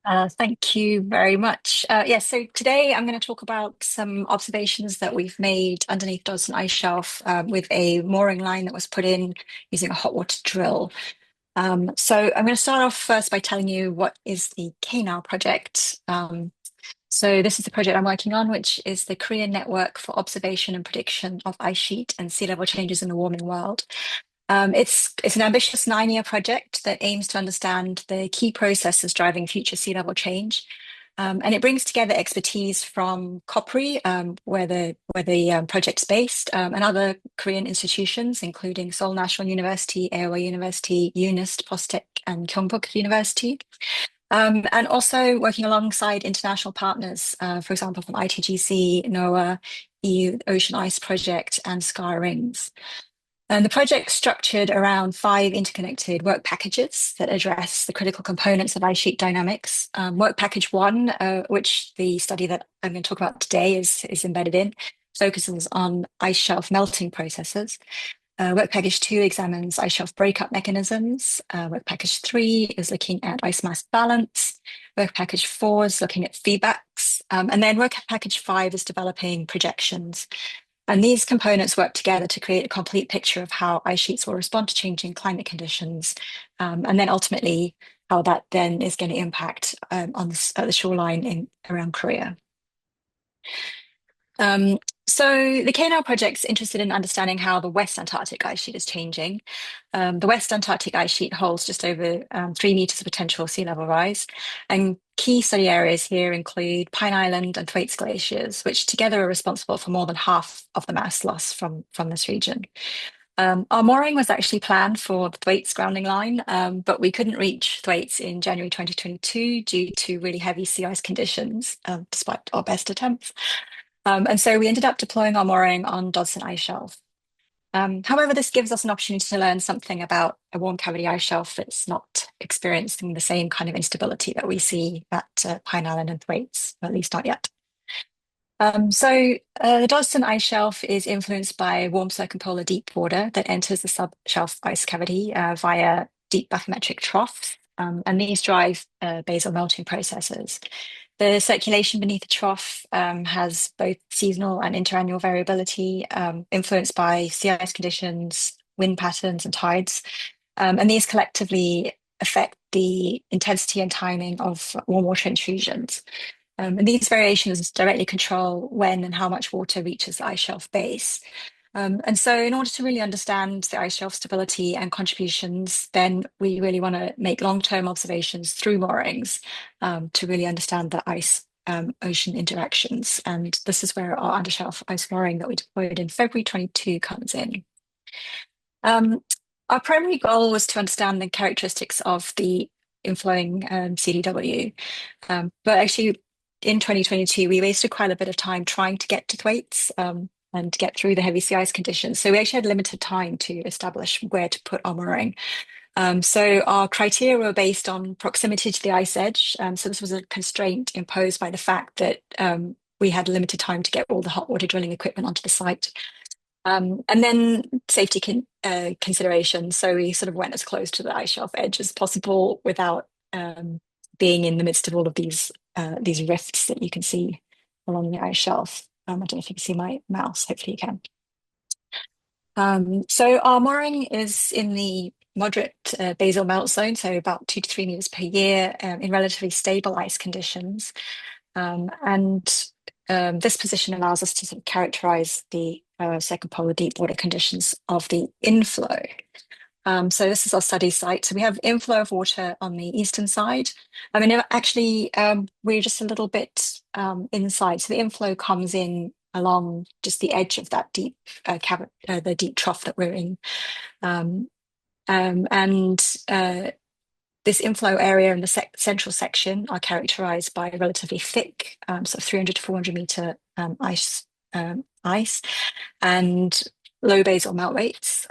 Thank you very much. Yes, so today I'm going to talk about some observations that we've made underneath Dotson Ice Shelf with a mooring line that was put in using a hot water drill. So I'm going to start off first by telling you what is the KNOW project. So this is the project I'm working on, which is the Korean Network for Observation and Prediction of Ice Sheet and Sea Level Changes in the Warming World. It's an ambitious 9-year project that aims to understand the key processes driving future sea level change. And it brings together expertise from COPRI, where the project's based, and other Korean institutions, including Seoul National University, Aowa University, UNIST, POSTECH, and Kyungbuk University. And also working alongside international partners, for example, from ITGC, NOAA, EU Ocean Ice Project, and Sky Rings. And the project's structured around 5 interconnected work packages that address the critical components of ice sheet dynamics. Work package 1, which the study that I'm going to talk about today is embedded in, focuses on ice shelf melting processes. Work package 2 examines ice shelf breakup mechanisms. Work package 3 is looking at ice mass balance. Work package 4 is looking at feedbacks. And then work package 5 is developing projections. And these components work together to create a complete picture of how ice sheets will respond to changing climate conditions, and then ultimately how that then is going to impact at the shoreline around Korea. So the KNOW project's interested in understanding how the West Antarctic ice sheet is changing. The West Antarctic ice sheet holds just over 3 meters of potential sea level rise. And key study areas here include Pine Island and Thwaites glaciers, which together are responsible for more than half of the mass loss from this region. Our mooring was actually planned for the Thwaites grounding line, but we couldn't reach Thwaites in January 2022 due to really heavy sea ice conditions, despite our best attempts. And so we ended up deploying our mooring on Dodson Ice Shelf. However, this gives us an opportunity to learn something about a warm cavity ice shelf that's not experiencing the same kind of instability that we see at Pine Island and Thwaites, at least not yet. The Dodson Ice Shelf is influenced by warm circumpolar deep water that enters the subshelf ice cavity via deep bathymetric troughs, and these drive basal melting processes. The circulation beneath the trough has both seasonal and interannual variability, influenced by sea ice conditions, wind patterns, and tides. And these collectively affect the intensity and timing of warm water intrusions. And these variations directly control when and how much water reaches the ice shelf base. And so in order to really understand the ice shelf stability and contributions, then we really want to make long-term observations through moorings to really understand the ice ocean interactions. And this is where our undershelf ice mooring that we deployed in February 22 comes in. Our primary goal was to understand the characteristics of the inflowing CDW. But actually, in 2022, we wasted quite a bit of time trying to get to Thwaites and to get through the heavy sea ice conditions. So we actually had limited time to establish where to put our mooring. So our criteria were based on proximity to the ice edge. So this was a constraint imposed by the fact that we had limited time to get all the hot water drilling equipment onto the site. And then safety considerations. So we sort of went as close to the ice shelf edge as possible without being in the midst of all of these rifts that you can see along the ice shelf. I don't know if you can see my mouse. Hopefully you can. So our mooring is in the moderate basal melt zone, so about 2 to 3 meters per year in relatively stable ice conditions. This position allows us to sort of characterize the circumpolar deep water conditions of the inflow. So this is our study site. So we have inflow of water on the eastern side. I mean, actually, we're just a little bit inside. So the inflow comes in along just the edge of that deep the deep trough that we're in. This inflow area and the central section are characterized by relatively thick, sort of 300 to 400 meter ice, and low basal melt rates.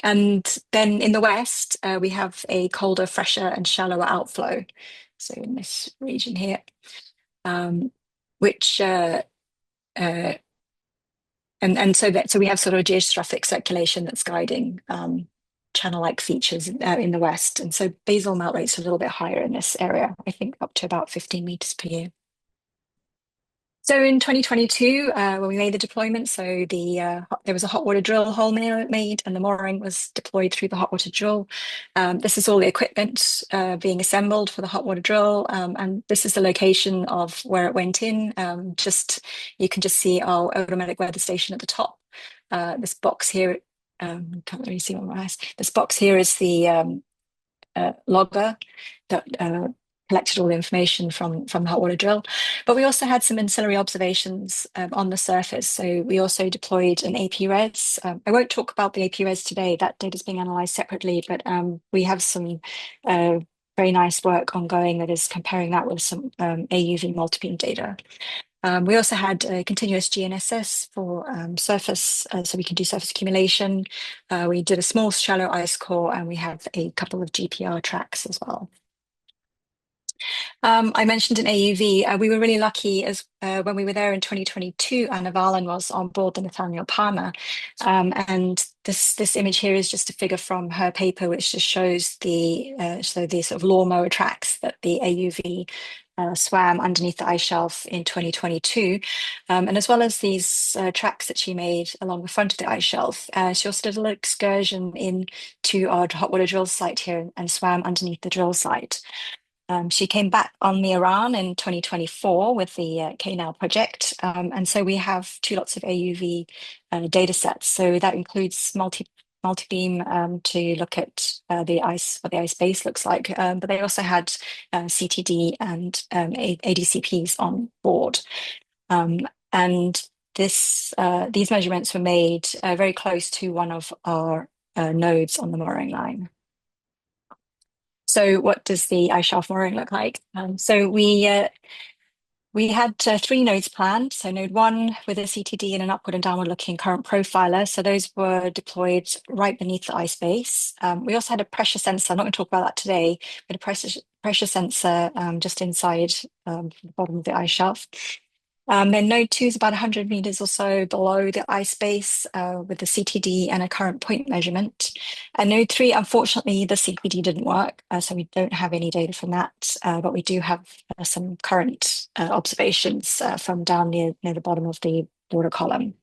And then in the west, we have a colder, fresher, and shallower outflow. So in this region here, which so we have sort of a geostrophic circulation that's guiding channel-like features in the west. And so basal melt rates are a little bit higher in this area, I think up to about 15 meters per year. So in 2022, when we made the deployment, so there was a hot water drill hole made, and the mooring was deployed through the hot water drill. This is all the equipment being assembled for the hot water drill, and this is the location of where it went in. You can just see our automatic weather station at the top. This box here, can't really see on my eyes. This box here is the logger that collected all the information from the hot water drill. But we also had some ancillary observations on the surface. So we also deployed an AP-RES. I won't talk about the AP-RES today. That data is being analysed separately, but we have some very nice work ongoing that is comparing that with some AUV multibeam data. We also had a continuous GNSS for surface, so we can do surface accumulation. We did a small shallow ice core, and we have a couple of GPR tracks as well. I mentioned an AUV. We were really lucky as when we were there in 2022, Anna Valen was on board the Nathaniel Palmer. And this image here is just a figure from her paper, which just shows the sort of lawnmower tracks that the AUV swam underneath the ice shelf in 2022. And as well as these tracks that she made along the front of the ice shelf, she also did a little excursion into our hot water drill site here and swam underneath the drill site. She came back on the Iran in 2024 with the KNAL project. And so we have two lots of AUV data sets. So that includes multi-beam to look at what the ice base looks like. But they also had CTD and ADCPs on board. And these measurements were made very close to one of our nodes on the mooring line. So what does the ice shelf mooring look like? So we had 3 nodes planned. So node 1 with a CTD and an upward and downward looking current profiler. So those were deployed right beneath the ice base. We also had a pressure sensor. I'm not going to talk about that today, but a pressure sensor just inside the bottom of the ice shelf. Then node 2 is about 100 meters or so below the ice base with the CTD and a current point measurement. And node 3, unfortunately, the CTD didn't work, so we don't have any data from that, but we do have some current observations from down near the bottom of the border column.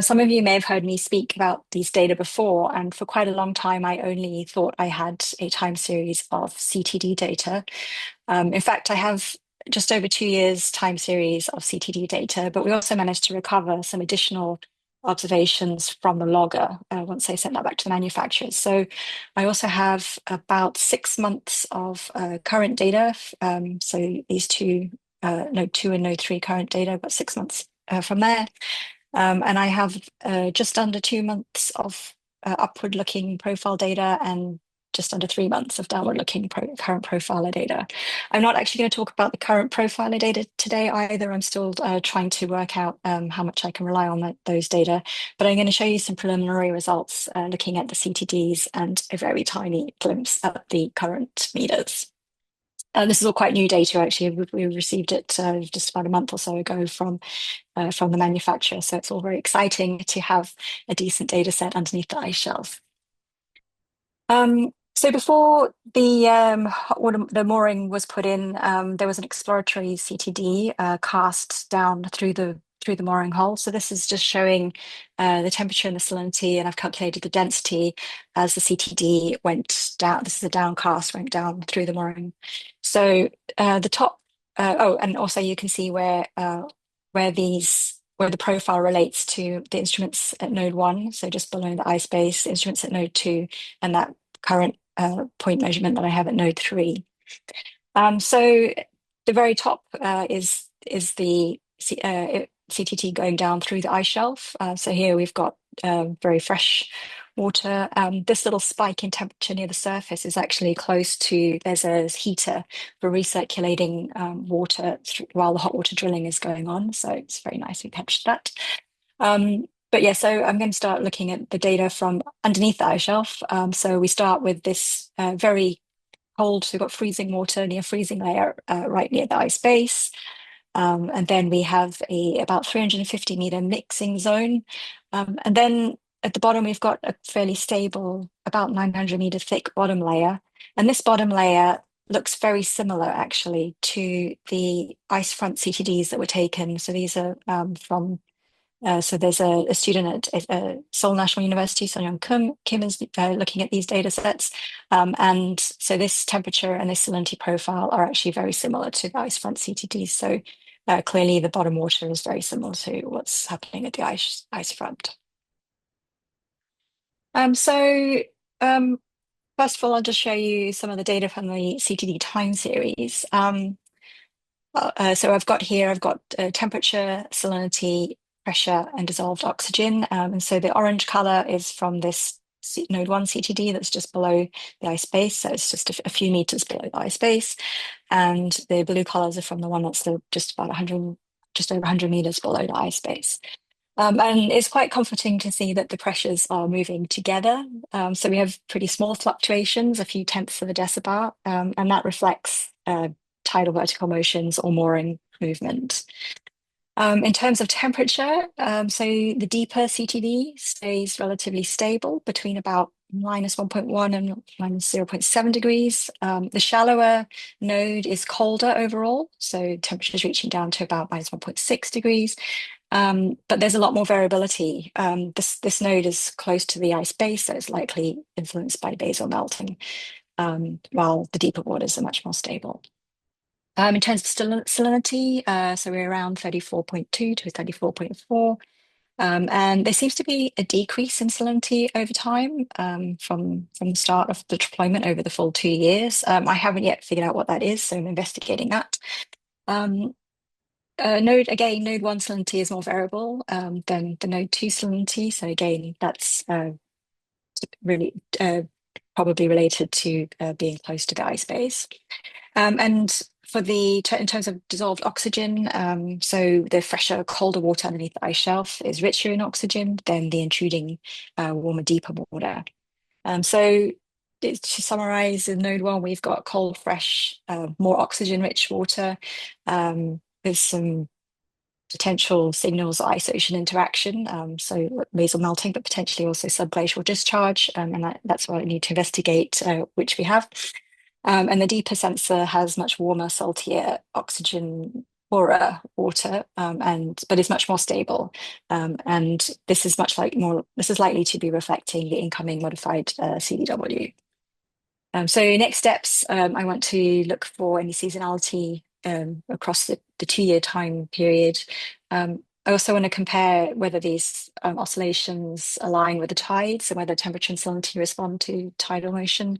Some of you may have heard me speak about these data before, and for quite a long time, I only thought I had a time series of CTD data. In fact, I have just over 2 years time series of CTD data, but we also managed to recover some additional observations from the logger once I sent that back to the manufacturers. So I also have about 6 months of current data. So these two, node 2 and node 3 current data, about 6 months from there. And I have just under 2 months of upward looking profile data and just under 3 months of downward-looking current profiler data. I'm not actually going to talk about the current profiler data today either. I'm still trying to work out how much I can rely on those data, but I'm going to show you some preliminary results looking at the CTDs and a very tiny glimpse at the current meters. This is all quite new data, actually. We received it just about a month or so ago from the manufacturer, so it's all very exciting to have a decent data set underneath the ice shelf. So before the mooring was put in, there was an exploratory CTD cast down through the mooring hole. So this is just showing the temperature and the salinity, and I've calculated the density as the CTD went down. This is a downcast, went down through the mooring. So the top, and also you can see where the profile relates to the instruments at node 1, so just below the ice base, instruments at node 2, and that current point measurement that I have at node 3. So the very top is the CTT going down through the ice shelf. So here we've got very fresh water. This little spike in temperature near the surface is actually close to, there's a heater for recirculating water while the hot water drilling is going on. So it's very nice we captured that. But yeah, so I'm going to start looking at the data from underneath the ice shelf. So we start with this very cold, so we've got freezing water, near freezing layer right near the ice base. And then we have about 350 meter mixing zone. And then at the bottom, we've got a fairly stable, about 900-meter thick bottom layer. And this bottom layer looks very similar actually to the ice front CTDs that were taken. So these are from so there's a student at Seoul National University, Sonyoung Kim is looking at these data sets. And so this temperature and this salinity profile are actually very similar to the ice front CTDs. So clearly the bottom water is very similar to what's happening at the ice front. So first of all, I'll just show you some of the data from the CTD time series. So I've got temperature, salinity, pressure, and dissolved oxygen. And so the orange color is from this node 1 CTD that's just below the ice base. So it's just a few meters below the ice base. And the blue colors are from the one that's just about 100, just over 100 meters below the ice base. And it's quite comforting to see that the pressures are moving together. So we have pretty small fluctuations, a few tenths of a decibar, and that reflects tidal vertical motions or mooring movement. In terms of temperature, so the deeper CTD stays relatively stable between about -1.1 and -0.7 degrees. The shallower node is colder overall, so temperature is reaching down to about -1.6 degrees. But there's a lot more variability. This node is close to the ice base, so it's likely influenced by basal melting, while the deeper waters are much more stable. In terms of salinity, so we're around 34.2 to 34.4. And there seems to be a decrease in salinity over time from the start of the deployment over the full 2 years. I haven't yet figured out what that is, so I'm investigating that. Node 1 salinity is more variable than the node 2 salinity. So again, that's really probably related to being close to the ice base. And for in terms of dissolved oxygen, so the fresher, colder water underneath the ice shelf is richer in oxygen than the intruding, warmer, deeper water. So to summarize, in node 1, we've got cold, fresh, more oxygen-rich water with some potential signals of ice ocean interaction, so basal melting, but potentially also subglacial discharge, and that's what I need to investigate, which we have. And the deeper sensor has much warmer, saltier, oxygen poorer water, but is much more stable. And this is likely to be reflecting the incoming modified CDW. So next steps, I want to look for any seasonality across the 2-year time period. I also want to compare whether these oscillations align with the tides and whether temperature and salinity respond to tidal motion.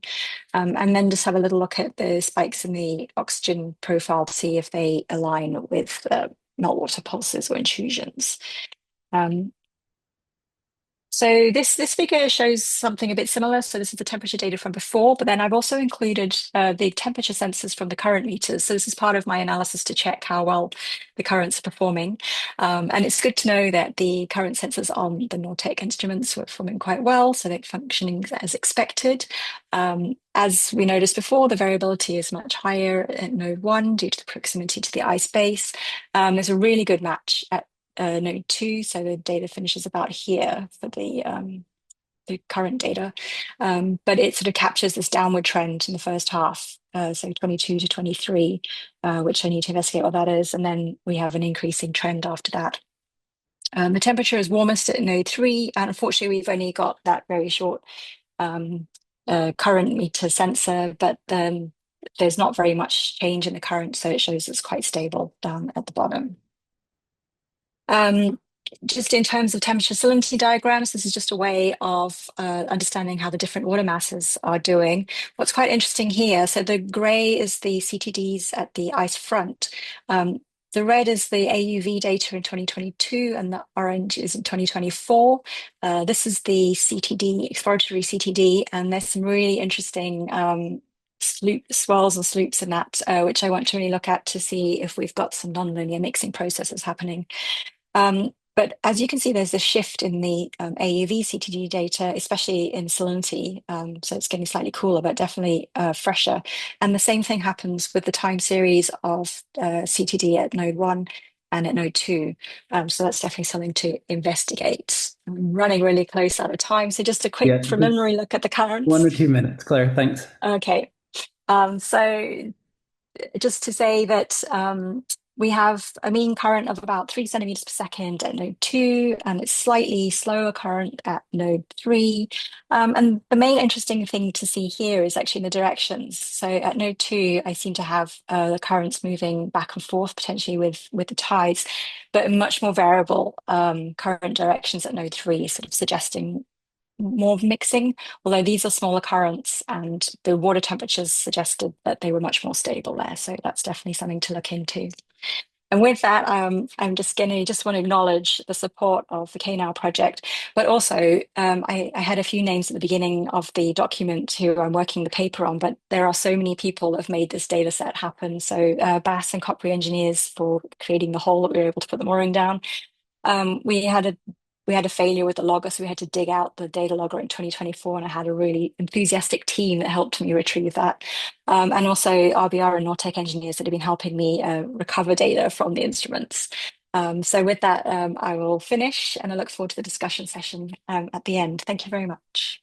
And then just have a little look at the spikes in the oxygen profile to see if they align with meltwater pulses or intrusions. So this figure shows something a bit similar. So this is the temperature data from before, but then I've also included the temperature sensors from the current meters. So this is part of my analysis to check how well the currents are performing. And it's good to know that the current sensors on the Nortec instruments were performing quite well, so they're functioning as expected. As we noticed before, the variability is much higher at node 1 due to the proximity to the ice base. There's a really good match at node 2, so the data finishes about here for the current data, but it sort of captures this downward trend in the first half, so 22 to 23, which I need to investigate what that is, and then we have an increasing trend after that. The temperature is warmest at node 3, and unfortunately we've only got that very short current meter sensor, but there's not very much change in the current, so it shows it's quite stable down at the bottom. Just in terms of temperature salinity diagrams, this is just a way of understanding how the different water masses are doing. What's quite interesting here, so the gray is the CTDs at the ice front. The red is the AUV data in 2022 and the orange is in 2024. This is the CTD, exploratory CTD, and there's some really interesting swirls and sloops in that, which I want to really look at to see if we've got some nonlinear mixing processes happening. But as you can see, there's a shift in the AUV CTD data, especially in salinity. So it's getting slightly cooler, but definitely fresher. And the same thing happens with the time series of CTD at node 1 and at node 2. So that's definitely something to investigate. I'm running really close out of time. So just a quick Yeah, good. preliminary look at the One currents. or 2 minutes, Claire. Thanks. Okay. So just to say that we have a mean current of about 3 centimeters per second at node 2, and it's slightly slower current at node 3. And the main interesting thing to see here is actually in the directions. So at node 2, I seem to have the currents moving back and forth potentially with the tides, but much more variable current directions at node 3, sort of suggesting more mixing, although these are smaller currents and the water temperatures suggested that they were much more stable there. So that's definitely something to look into. And with that, I'm just want to acknowledge the support of the KNOW project, but also I had a few names at the beginning of the document who I'm working the paper on, but there are so many people that have made this data set happen. So Bass and Copry engineers for creating the hole that we were able to put the mooring down. We had a failure with the logger, so we had to dig out the data logger in 2024, and I had a really enthusiastic team that helped me retrieve that. And also RBR and Nortec engineers that have been helping me recover data from the instruments. So with that, I will finish and I look forward to the discussion session at the end. Thank you very much.